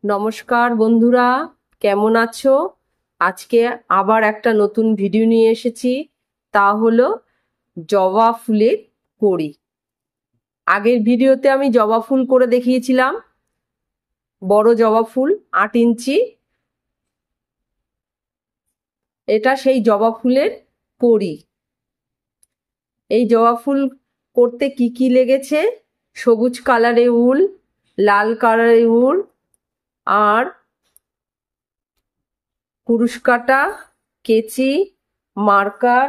নমস্কার বন্ধুরা, কেমন আছো? আজকে আবার একটা নতুন ভিডিও নিয়ে এসেছি, তা হলো জবা ফুলের কড়ি। আগের ভিডিওতে আমি জবা ফুল করে দেখিয়েছিলাম, বড় জবা ফুল 8 ইঞ্চি। এটা সেই জবা ফুলের কড়ি। এই জবা ফুল করতে কি কি লেগেছে? সবুজ কালারের উল, লাল কালারের উল, আর কুরুশ কাঁটা, কেচি, মার্কার,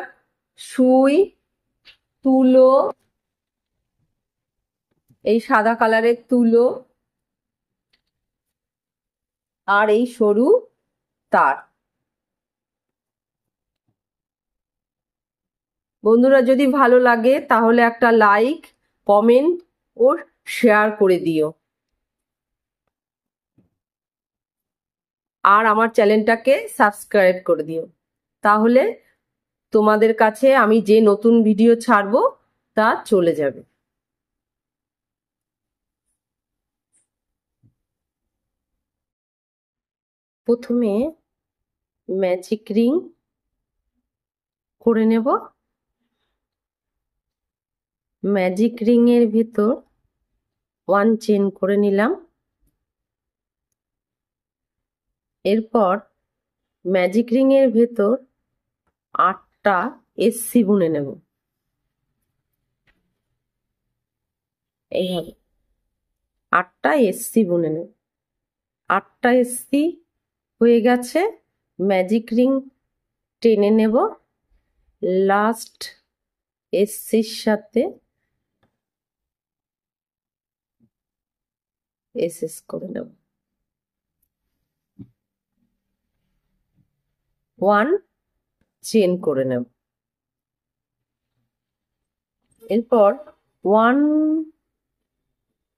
সুই, তুলো, এই সাদা কালারের তুলো, আর এই সরু তার। বন্ধুরা, যদি ভালো লাগে তাহলে একটা লাইক, কমেন্ট ও শেয়ার করে দিও। আর আমার চ্যানেলটাকে সাবস্ক্রাইব করে দিও, তাহলে তোমাদের কাছে আমি যে নতুন ভিডিও ছাড়বো তা চলে যাবে। প্রথমে ম্যাজিক রিং করে নেব। ম্যাজিক রিং এর ভেতর 1 চেন করে নিলাম। এরপর ম্যাজিক রিং এর ভেতর 8টা এসসি বুনে নেব। এইভাবে 8টা এসসি বুনে নেব। 8টা এসসি হয়ে গেছে। ম্যাজিক রিং টেনে নেব, লাস্ট এসসির সাথে এসএস করে নেব। 1 চেন করে নেব। এরপর 1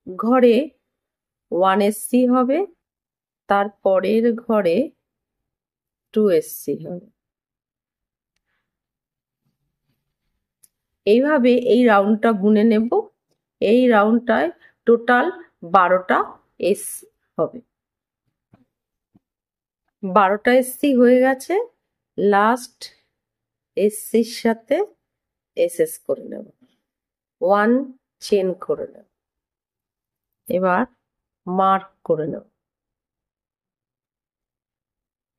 ঘরে 1 এসসি হবে, তারপরের ঘরে 2 এসসি হবে। এইভাবে এই রাউন্ডটা বুনে নেব। এই রাউন্ডটায় টোটাল 12টা এসসি হবে। 12টা এসসি হয়ে গেছে। লাস্ট এসসির সাথে এসএস করে নেব, 1 চেন করে নেব। এবার মার্ক করে নেব।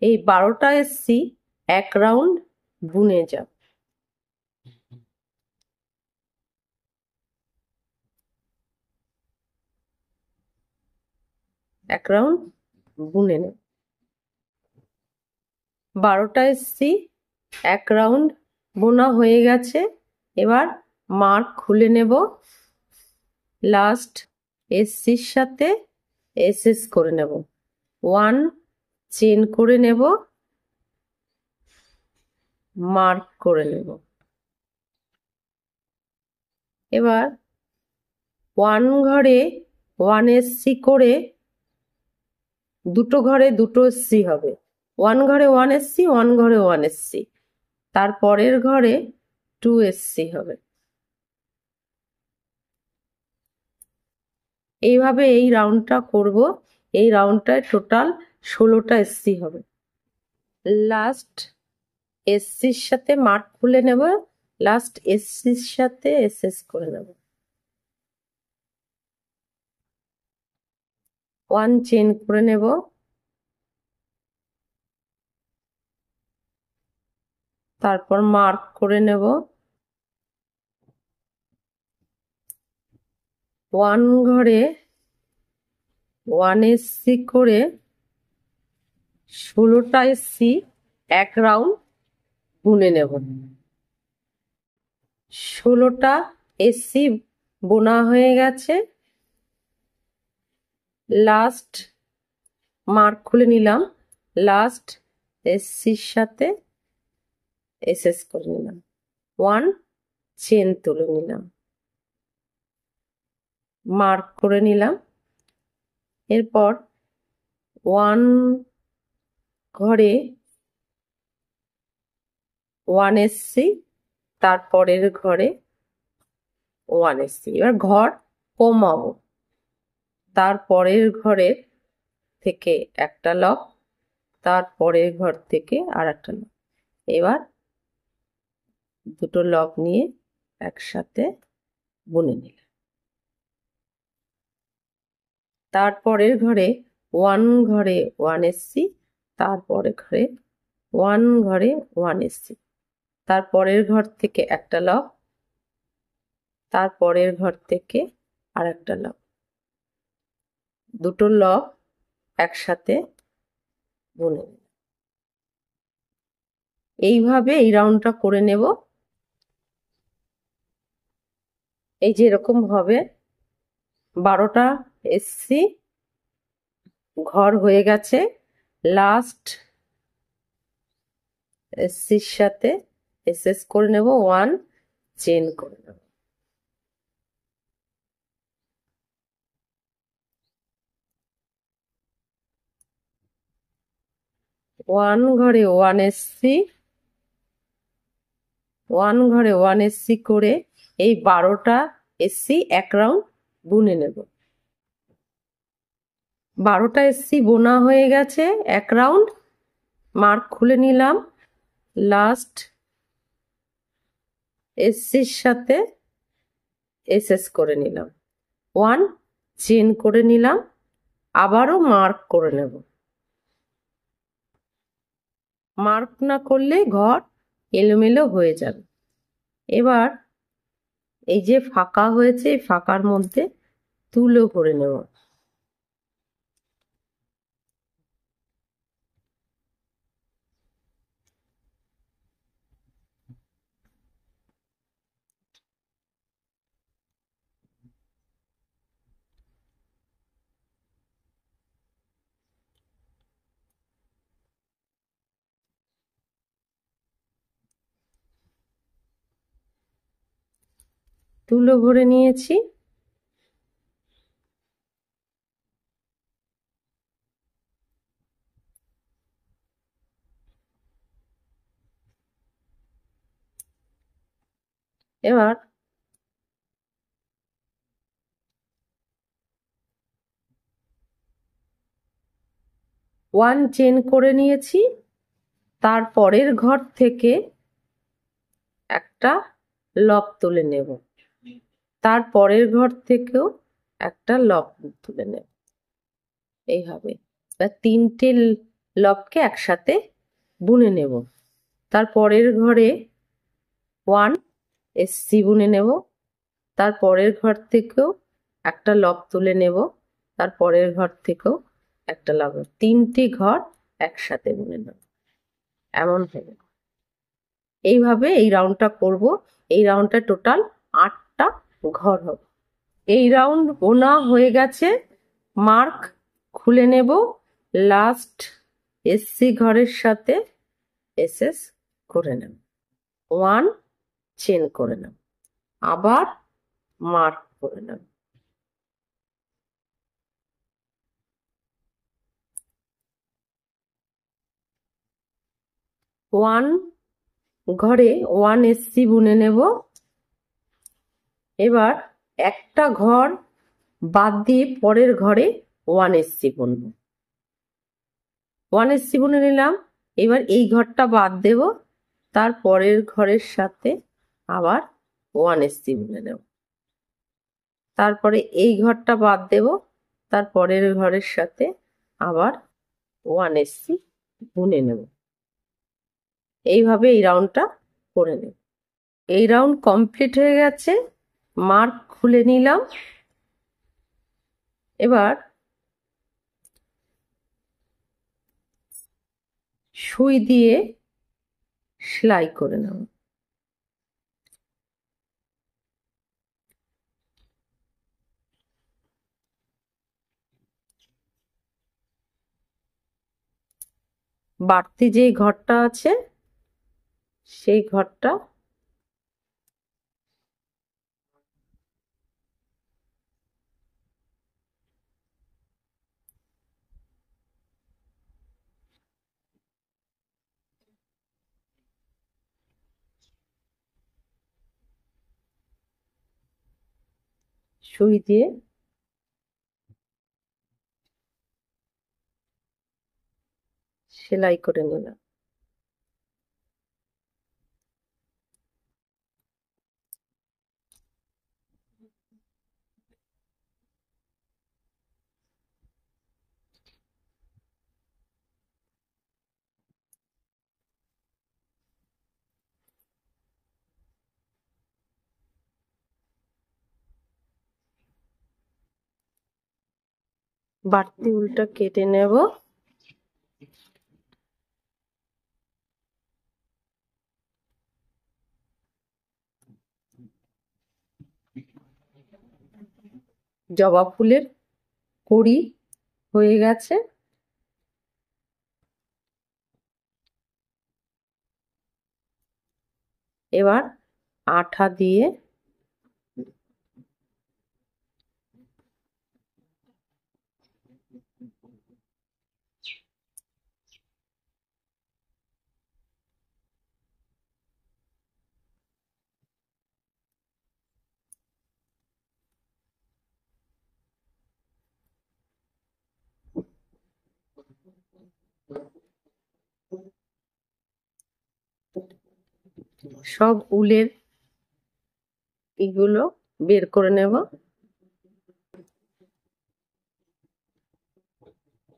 এই 12টা এসসি এক রাউন্ড বুনে যাব। এক রাউন্ড বুনে নেব। 12টা এসসি এক রাউন্ড বোনা হয়ে গেছে। এবার মার্ক খুলে নেব, লাস্ট এসসির সাথে এসএস করে নেব, 1 চেন করে নেব, মার্ক করে নেব। এবার 1 ঘরে 1 এসসি করে দুটো ঘরে 2টো এসসি হবে। 1 ঘরে 1 এসসি, 1 ঘরে 1 এসসি, তারপরের ঘরে 2 এসসি হবে। এইভাবে এই রাউন্ডটা করব। এই রাউন্ডটায় টোটাল 16টা এসসি হবে। লাস্ট এসসির সাথে মার্ক খুলে নেব, লাস্ট এসসির সাথে এসএস করে নেব, 1 চেন করে নেব। তারপর মার্ক করে নেব, 1 ঘরে 1 এসসি করে 16টা এসসি এক রাউন্ড বুনে নেব। 16টা এসসি বোনা হয়ে গেছে। লাস্ট মার্ক খুলে নিলাম, লাস্ট এসসির সাথে এসএস করে নিলাম, 1 চেন তুলে নিলাম, মার্ক করে নিলাম। এরপর 1 ঘরে 1 এসসি, তারপরের ঘরে 1 এসসি। এবার ঘর কমাবো, তারপরের ঘরে থেকে একটা লক, তার পরের ঘর থেকে আর একটা লক। এবার দুটো লক নিয়ে একসাথে বুনে নিলাম। তারপরের ঘরে ঘরে 1 এসছি, তারপরে ঘরে 1 এসছি, তারপরের ঘর থেকে একটা লক, তারপরের ঘর থেকে আর একটা লক, দুটো লক একসাথে বুনে নিলাম। এইভাবে এই রাউন্ডটা করে নেব। এই যে এরকম হবে, 12টা এসছি, ঘর হয়ে গেছে। লাস্ট এসসির সাথে এসএস করে নেব, 1 চেন করে নেব। ঘরে 1 এসছি, ঘরে 1 এসছি করে এই 12টা এসছি এক রাউন্ড বুনে নেব। 12টা এসছি বোনা হয়ে গেছে, এক রাউন্ড মার্ক খুলে নিলাম। লাস্ট এসসির সাথে এসএস করে নিলাম, 1 চেন করে নিলাম, আবারও মার্ক করে নেব। মার্ক না করলে ঘর এলোমেলো হয়ে যাবে। এবার এই যে ফাঁকা হয়েছে, এই ফাঁকার মধ্যে তুলো ভরে নেব। তুলো ভরে নিয়েছি। এবার 1 চেন করে নিয়েছি, তারপরের ঘর থেকে একটা লক তুলে নেব, তারপরের ঘর থেকেও একটা লক তুলে নেব। এইভাবে তিনটে লককে একসাথে বুনে নেব। তারপরের ঘরে 1 এসসি বুনে নেব, তারপরের ঘর থেকেও একটা লক তুলে নেব, তারপরের ঘর থেকেও একটা লক, 3টে ঘর একসাথে বুনে নেব। এমন হবে। এইভাবে এই রাউন্ডটা করব। এই রাউন্ডটা টোটাল 8টা ঘর হবে। এই রাউন্ড বোনা হয়ে গেছে, মার্ক খুলে নেব। লাস্ট এসসি ঘরের সাথে এসএস করে নেব, 1 চেন করে নেব, আবার মার্ক করে নেব। 1 ঘরে 1 এসসি বুনে নেব। এবার একটা ঘর বাদ দিয়ে পরের ঘরে 1 এসসি বুনব। 1 এসসি বুনে নিলাম। এবার এই ঘরটা বাদ দেব, তার পরের ঘরের সাথে আবার 1 এসসি বুনে নেব। তারপরে এই ঘরটা বাদ দেব, তার পরের ঘরের সাথে আবার 1 এসসি বুনে নেব। এইভাবে এই রাউন্ডটা করে নেব। এই রাউন্ড কমপ্লিট হয়ে গেছে, মার্ক খুলে নিলাম। এবার সুই দিয়ে সেলাই করে নেব। বাড়তি যে ঘরটা আছে সেই ঘরটা সুই দিয়ে সেলাই করে নিলাম। বাড়তি উলটা কেটে নেব। জবা ফুলের কড়ি হয়ে গেছে। এবার আঠা দিয়ে সব উলের এগুলো বের করে নেব।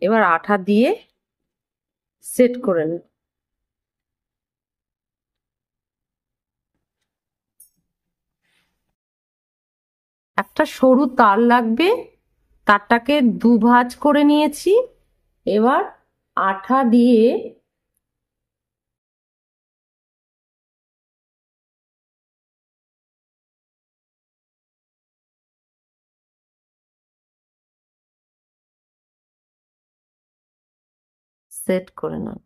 এবার আঠা দিয়ে সেট করে নেব। একটা সরু তার লাগবে, তারটাকে দুভাঁজ করে নিয়েছি। এবার আঠা দিয়ে সেট করে নেব।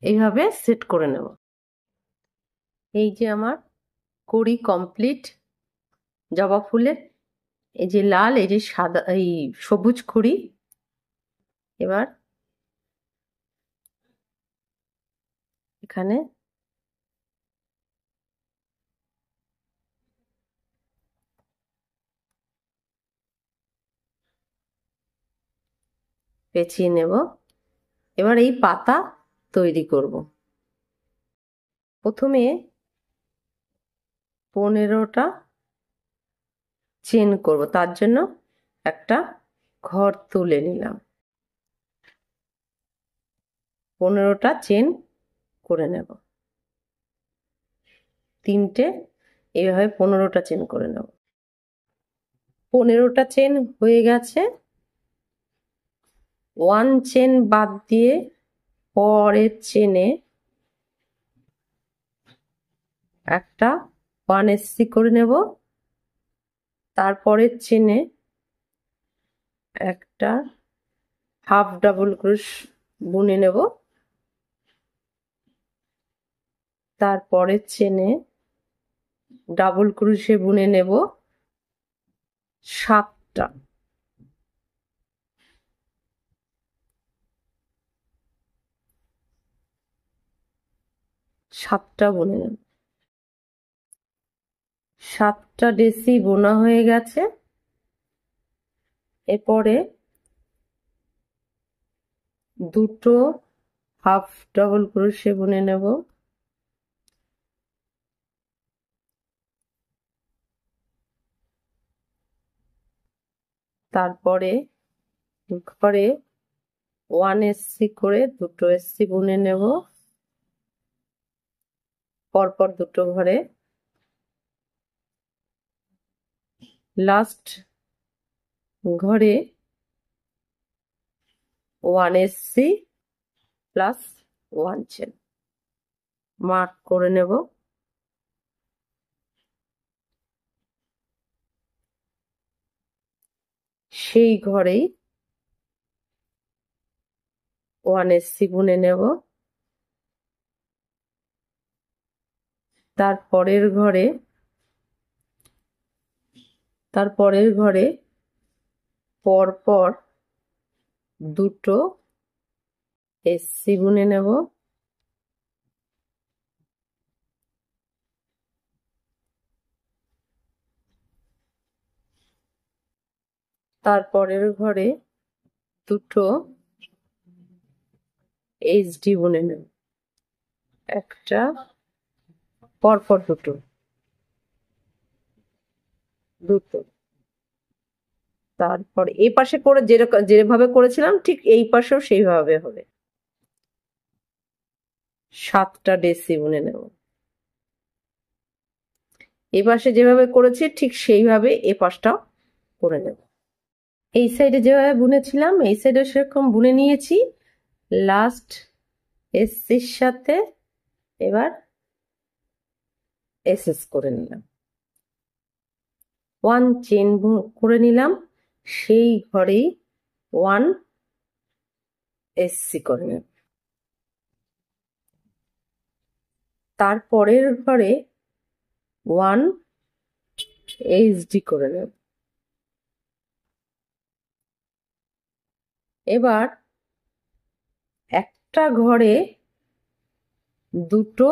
এইভাবে সেট করে নেব। এই যে আমার কড়ি কমপ্লিট জবা ফুলের। এই যে লাল, এই যে সাদা, এই সবুজ কড়ি। এবার এখানে পেঁচিয়ে নেব। এবার এই পাতা তৈরি করব। প্রথমে 15টা চেন করব, তার জন্য একটা ঘর তুলে নিলাম। 15টা চেন করে নেব। তিনটে, এইভাবে 15টা চেন করে নেব। 15টা চেন হয়ে গেছে। 1 চেন বাদ দিয়ে পরের চেনে একটা 1 করে নেব। তারপরের চেনে একটা হাফ ডাবল ক্রোশ বুনে নেব। তারপরের চেনে ডাবল ক্রোশে বুনে নেব 7টা। বুনে নেব। 7টা ডেসি বোনা হয়ে গেছে। এরপরে দুটো হাফ ডাবল ক্রোশে বুনে নেব। তারপরে ঘরে 1 এসসি করে দুটো এসসি বুনে নেব, পরপর দুটো ঘরে। লাস্ট ঘরে 1 এসসি প্লাস 1 চেন মার্ক করে নেব। সেই ঘরেই 1 এসসি বুনে নেব। তারপরের ঘরে পরপর দুটো এসসি বুনে নেব। তারপরের ঘরে দুটো এইচডি বুনে নেব, একটা পরপর দুটো। তারপর এই পাশে করে যেভাবে করেছিলাম ঠিক এই পাশেও সেইভাবে হবে। 7টা ডেসি বুনে নেব। এই পাশে যেভাবে করেছি ঠিক সেইভাবে এ পাশটাও করে নেব। এই সাইডে যেভাবে বুনেছিলাম এই সাইডে সেরকম বুনে নিয়েছি। লাস্ট এসসির সাথে এবার এসএস করে নিলাম, 1 চেন করে নিলাম। সেই ঘরেই 1 এসসি করে নেব। তারপরের ঘরে 1 এইচডি করে নেব। এবার একটা ঘরে দুটো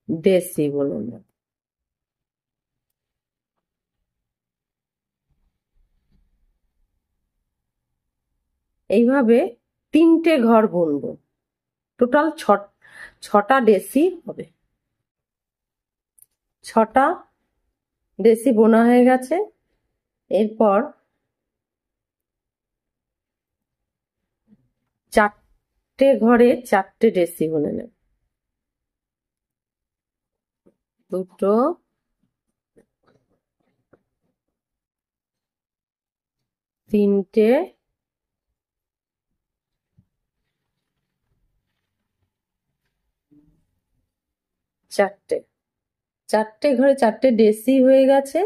ডেসি বুনে নেব। এইভাবে 3টে ঘর বুনবো, টোটাল 6টা ডেসি হবে। 6টা ডেসি বোনা হয়ে গেছে। এরপর 4টে ঘরে 4টে ডেসি বুনে নেব। দুটো, তিনটে, চারটে। 4টে ঘরে 4টে ডেসি হয়ে গেছে।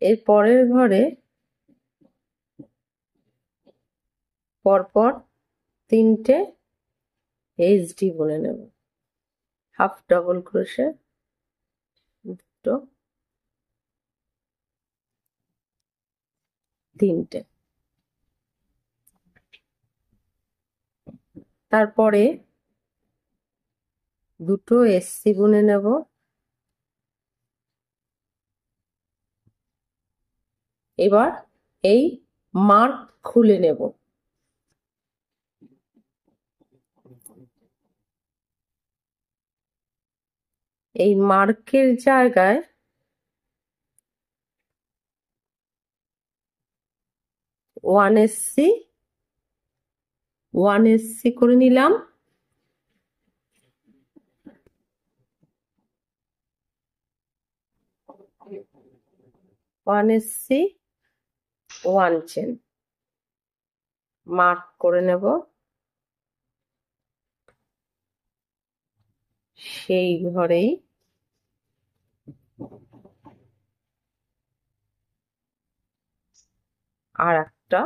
এর পরের ঘরে পরপর 3টে এইচডি বুনে নেব, হাফ ডাবল ক্রোশে দুটো, 3টে। তারপরে দুটো এসসি বুনে নেব। এবার এই মার্ক খুলে নেব। এই মার্কের জায়গায় 1 এসসি 1 এসসি করে নিলাম। ওয়ান এসসি 1 চেন মার্ক করে নেব। সেই ঘরেই আর একটা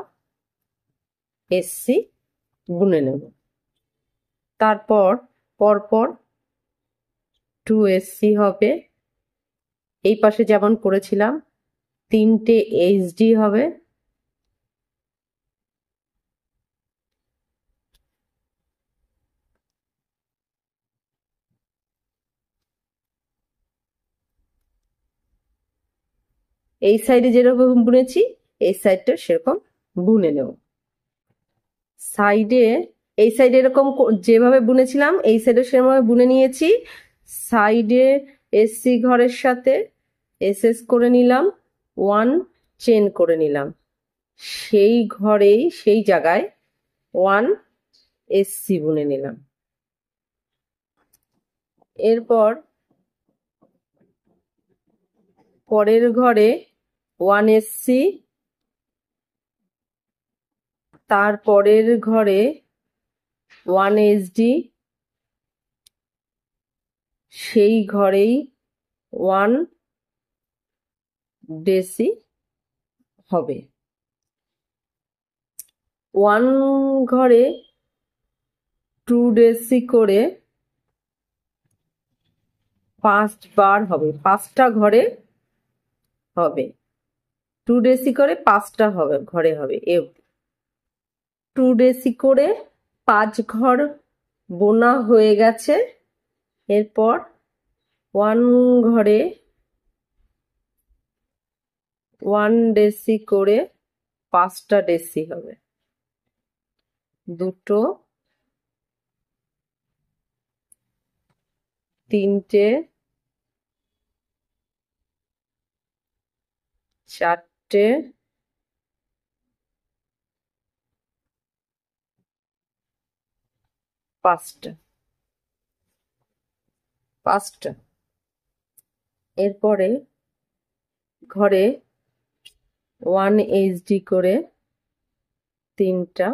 এসসি বুনে নেব। তারপর পরপর 2 এসসি হবে। এই পাশে যেমন করেছিলাম 3টে এইচডি হবে। এই সাইডে যেরকম বুনেছি এই সাইডটা সেরকম বুনে নেব। সাইডে, এই সাইডে এরকম যেভাবে বুনেছিলাম এই সাইডে সেভাবে বুনে নিয়েছি। সাইডে এসসি ঘরের সাথে এসএস করে নিলাম, 1 চেন করে নিলাম, সেই ঘরেই সেই জায়গায় 1 এসসি বুনে নিলাম। এরপর পরের ঘরে 1 এসসি, তারপরের ঘরে 1 এসডি, সেই ঘরেই 1 ডেসি হবে। 1 ঘরে 2 ডেসি করে 5 বার হবে, 5টা ঘরে হবে। 2 ডেসি করে 5টা হবে ঘরে হবে। 2 ডেসি করে 5 ঘর বোনা হয়ে গেছে। এরপর 1 ঘরে 1 ডেসি করে 5টা ডেসি হবে, 2, 3টে, 4টে, 5টা। এরপরে ঘরে 1 এইচডি করে 3টা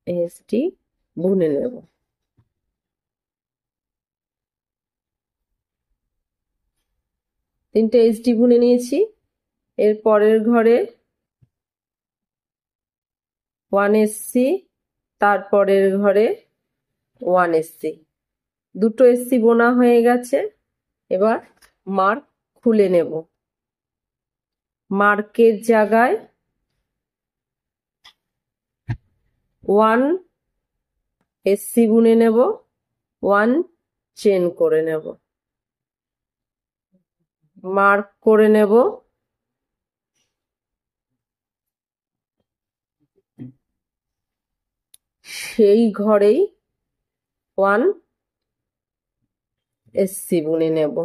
এইচডি বুনে নেব। 3টে এইচডি বুনে নিয়েছি। এর পরের ঘরে 1 এসসি, তারপরের ঘরে 1 এসসি, 2টো এসসি বোনা হয়ে গেছে। এবার মার্ক খুলে নেব। মার্কের জায়গায় 1 এসসি বুনে নেব, 1 চেন করে নেব, মার্ক করে নেব। সেই ঘরেই 1 এসসি বুনে নেব।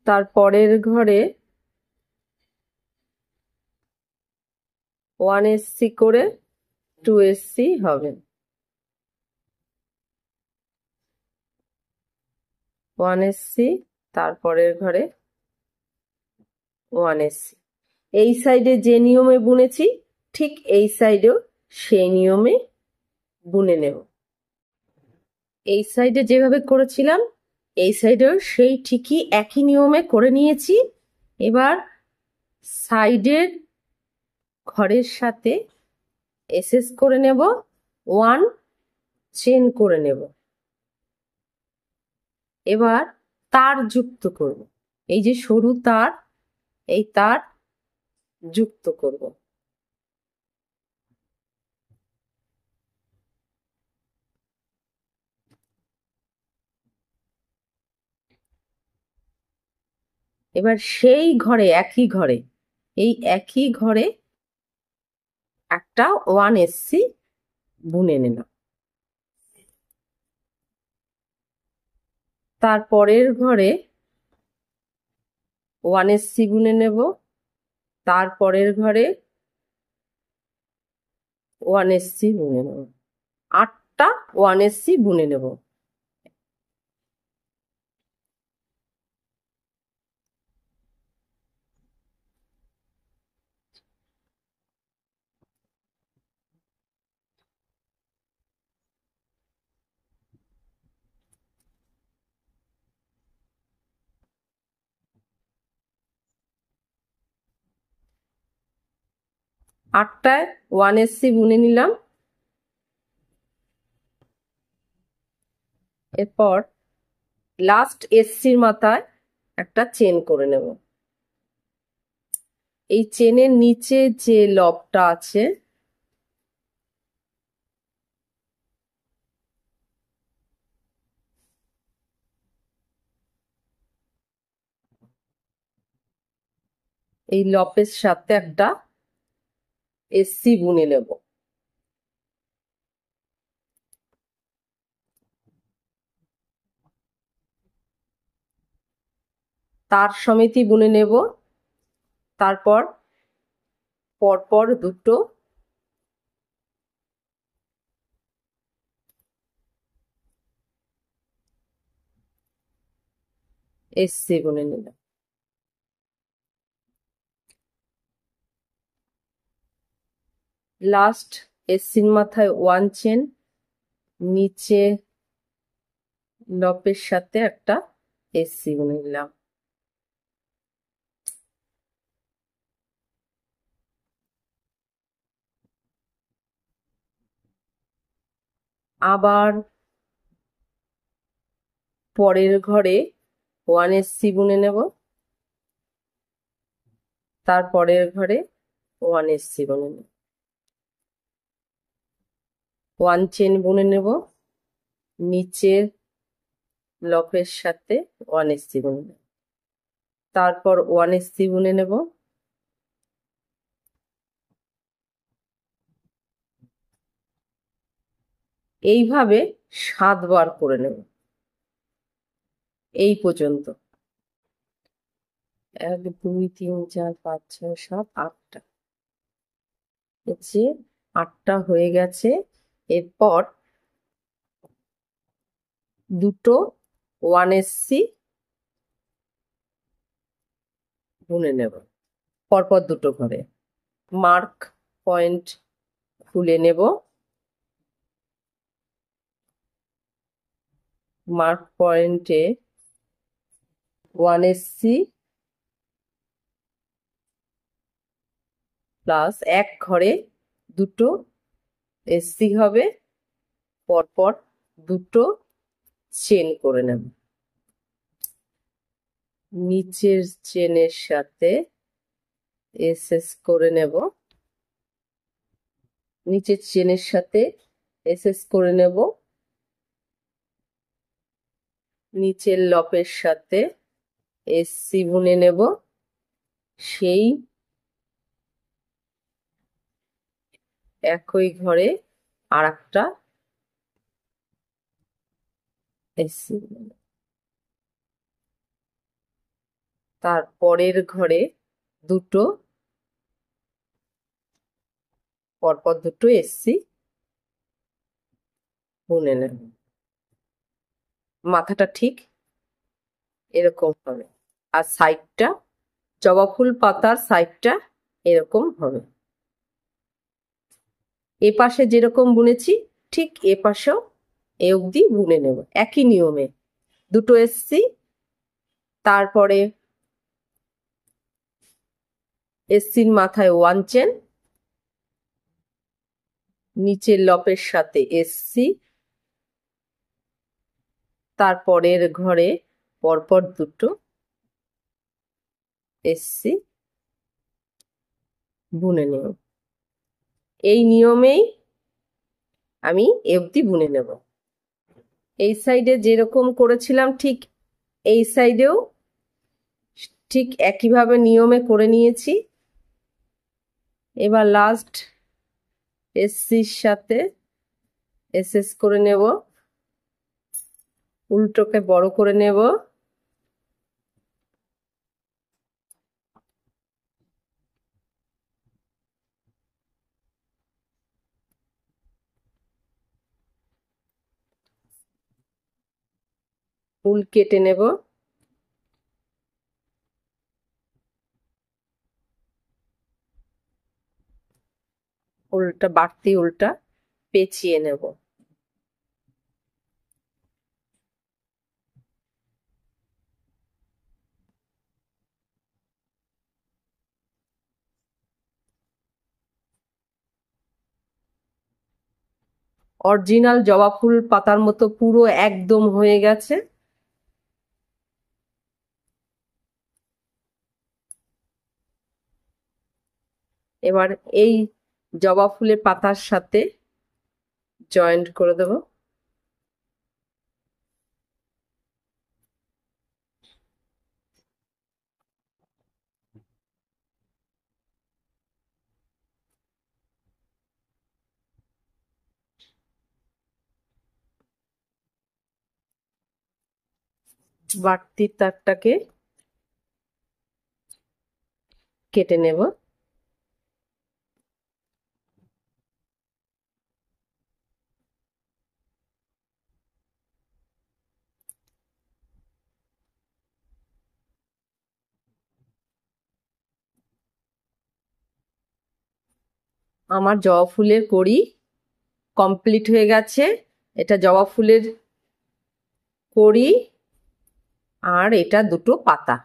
তারপরের ঘরে 1 এসসি করে 2 এসসি হবে, 1 এসসি, তারপরের ঘরে 1 এসসি। এই সাইডে যে নিয়মে বুনেছি ঠিক এই সাইডেও সেই নিয়মে বুনে নেব। এই সাইডে যেভাবে করেছিলাম এই সাইডেও সেই ঠিকই একই নিয়মে করে নিয়েছি। এবার সাইডের ঘরের সাথে এসএস করে নেব, 1 চেন করে নেব। এবার তার যুক্ত করব, এই যে সরু তার, এই তার যুক্ত করব। এবার সেই ঘরে একই ঘরে এই একই ঘরে একটা 1 এসসি বুনে নিলাম। তারপরের ঘরে 1 এসসি বুনে নেব, তারপরের ঘরে 1 এসসি বুনে নেব, 8টা 1 এসসি বুনে নেব। আটটায় 1 এসসি বুনে নিলাম। এরপর লাস্ট এসসির মাথায় একটা চেন করে নেব। এই চেনের নিচে যে লবটা আছে এই লপের সাথে একটা এসসি বুনে নেব। তার সমেতই বুনে নেব। তারপর পরপর দুটো এসসি বুনে নিলাম। লাস্ট এসসির মাথায় 1 চেন, নিচে লপের সাথে একটা এসসি বুনে নিলাম। আবার পরের ঘরে 1 এসসি বুনে নেব। তারপরের ঘরে 1 এসসি বুনে নেব। 1 চেন বুনে নেব, নিচের লপের সাথে 1 এসসি বুনে নেব। তারপর 1 এসসি বুনে নেব। এইভাবে 7 বার করে নেব, এই পর্যন্ত। 1 2 3 4 5 6 7 8টা। হচ্ছে 8টা হয়ে গেছে। এরপর দুটো 1 এসসি বুনে নেব পরপর দুটো ঘরে। মার্ক পয়েন্ট খুলে নেব। মার্ক পয়েন্টে 1 এসসি প্লাস এক ঘরে দুটো এসসি হবে, পরপর দুটো চেন করে নেব। নিচের চেনের সাথে এসএস করে নেব। নিচের চেনের সাথে এসএস করে নেব। নিচের লপের সাথে এসসি বুনে নেব। সেই একই ঘরে আর একটা এসসি বুনে নেব। তারপরের ঘরে দুটো পরপর দুটো এসসি বুনে নেব। মাথাটা ঠিক এরকম হবে, আর সাইডটা জবা ফুল পাতার সাইডটা এরকম হবে। এ পাশে যেরকম বুনেছি ঠিক এ পাশেও এ অবধি বুনে নেব একই নিয়মে। দুটো এসসি, তারপরে এসসির মাথায় 1 চেন, নিচের লপের সাথে এসসি, তারপরের ঘরে পরপর দুটো এসসি বুনে নেব। এই নিয়মেই আমি এ অবধি বুনে নেব। এই সাইডে যেরকম করেছিলাম ঠিক এই সাইডেও ঠিক একইভাবে নিয়মে করে নিয়েছি। এবার লাস্ট এসসির সাথে এসএস করে নেব, উল্টোকে বড় করে নেব। ফুল কেটে নেব। উল্টা বাড়তি উল্টা পেঁচিয়ে নেব। অরিজিনাল জবা ফুল পাতার মতো পুরো একদম হয়ে গেছে। এবার এই জবা ফুলের পাতার সাথে জয়েন্ট করে দেব। বাড়তি তারটাকে কেটে নেব। আমার জবা ফুলের কড়ি কমপ্লিট হয়ে গেছে। এটা জবা ফুলের কড়ি আর এটা দুটো পাতা।